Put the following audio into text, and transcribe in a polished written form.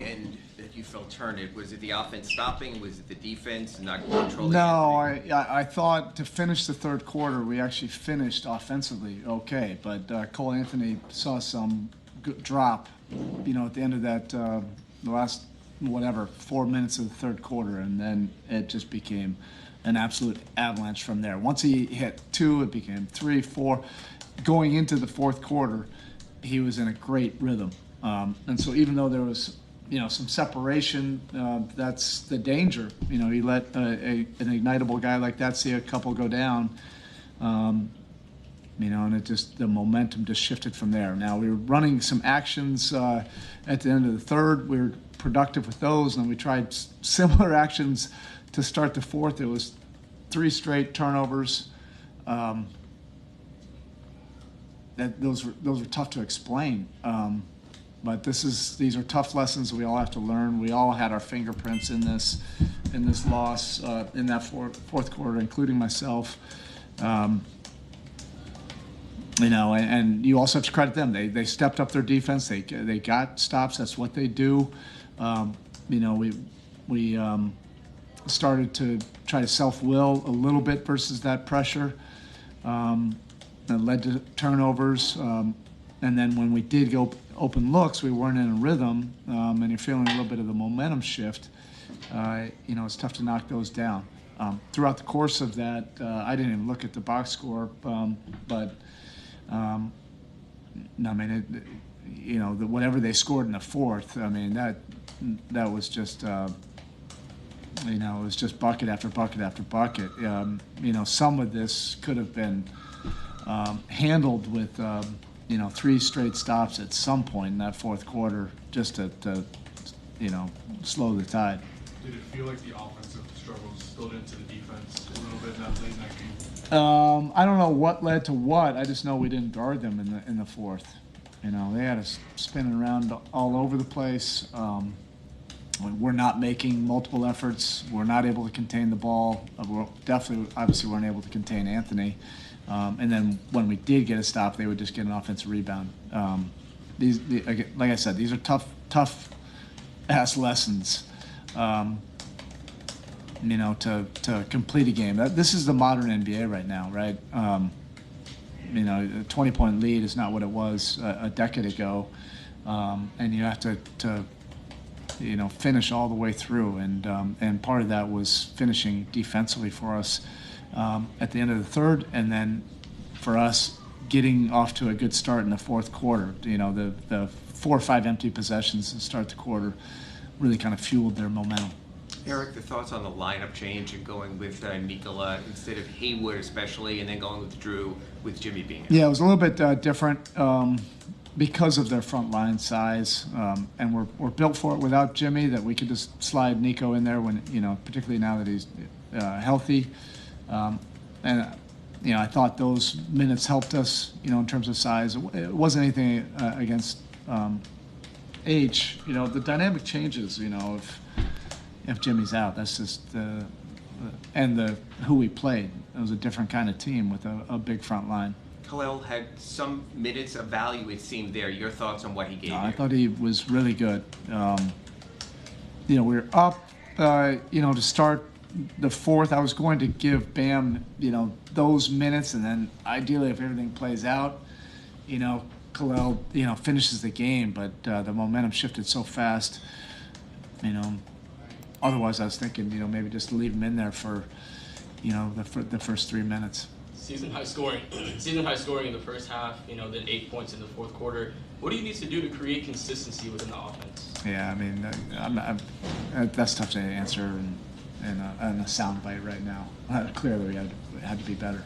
And that you felt turned it? Was it the offense stopping? Was it the defense not controlling? No, I thought to finish the third quarter, we actually finished offensively okay, but Cole Anthony saw some good drop, at the end of that, the last, 4 minutes of the third quarter, and then it just became an absolute avalanche from there. Once he hit 2, it became 3, 4. Going into the fourth quarter, he was in a great rhythm. And so even though there was, some separation, that's the danger. You let an ignitable guy like that see a couple go down, and the momentum just shifted from there. Now, we were running some actions at the end of the third. We were productive with those, and we tried similar actions to start the fourth. It was 3 straight turnovers. Those were tough to explain. But these are tough lessons we all have to learn. We all had our fingerprints in this loss in that fourth quarter, including myself. And you also have to credit them. They stepped up their defense. They got stops. That's what they do. We started to try to self-will a little bit versus that pressure. That led to turnovers. And then when we did go open looks, we weren't in a rhythm, and you're feeling a little bit of the momentum shift. It's tough to knock those down. Throughout the course of that, I didn't even look at the box score, but whatever they scored in the fourth, that was just, it was just bucket after bucket after bucket. Some of this could have been handled with 3 straight stops at some point in that fourth quarter, just to slow the tide. Did it feel like the offensive struggles spilled into the defense a little bit in that game? I don't know what led to what. I just know we didn't guard them in the fourth. They had us spinning around all over the place. We're not making multiple efforts. We're not able to contain the ball. We're obviously weren't able to contain Anthony. And then when we did get a stop, they would just get an offensive rebound. Like I said, these are tough ass lessons, to complete a game. This is the modern NBA right now, right? A 20-point lead is not what it was a decade ago, and you have to finish all the way through. And part of that was finishing defensively for us at the end of the third, and then for us getting off to a good start in the fourth quarter. The 4 or 5 empty possessions to start the quarter really kind of fueled their momentum. Erik, the thoughts on the lineup change and going with Nikola instead of Hayward especially, and then going with Drew with Jimmy being out? Yeah, it was a little bit different because of their front line size, and we're built for it without Jimmy, that we could just slide Nico in there when, particularly now that he's healthy. I thought those minutes helped us, in terms of size. It wasn't anything against age. The dynamic changes, if Jimmy's out. That's just who we played. It was a different kind of team with a big front line. Khalil had some minutes of value, it seemed there. Your thoughts on what he gave you? I thought he was really good. We were up, to start the fourth. I was going to give Bam, those minutes, and then ideally, if everything plays out, Khalil, finishes the game. But the momentum shifted so fast, Otherwise, I was thinking, maybe just leave him in there for, the first 3 minutes. Season high scoring in the first half, then 8 points in the fourth quarter. What do you need to do to create consistency within the offense? Yeah, that's tough to answer in a soundbite right now. Clearly, we had to be better.